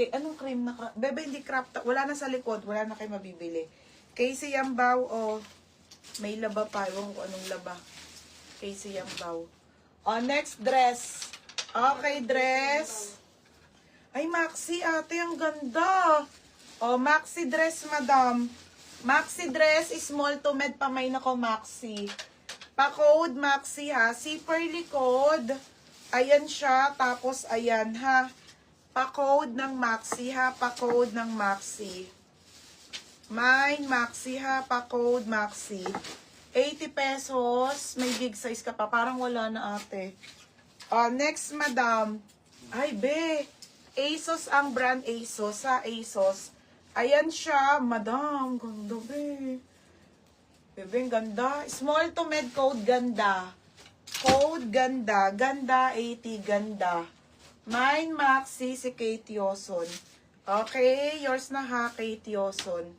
Anong cream na crop? Bebe, hindi crop top. Wala na sa likod. Wala na kayo mabibili. Casey Yambaw, oh. May laba pa. Ewan ko anong laba. Casey Yambaw. Oh, next dress. Okay, dress. Ay, maxi, ate. Ang ganda. Oh, maxi dress, madam. Maxi dress, small to med pa may nako, maxi. Pa-code, maxi, ha. Zipper likod. Ayan siya. Tapos, ayan, ha. Pa-code ng maxi, ha. Pa-code ng maxi. Mine, maxi, ha. Pa-code, maxi. 80 pesos. May big size ka pa. Parang wala na, ate. Next, madam. Ay, be. ASOS ang brand, ASOS, ha. ASOS. Ayan siya, madam. Ganda, be. Bebe, ganda. Small to med code, ganda. Code, ganda. Ganda, 80, ganda. Mine, maxi, si Kate Yoson. Okay, yours na ha, Kate Yoson.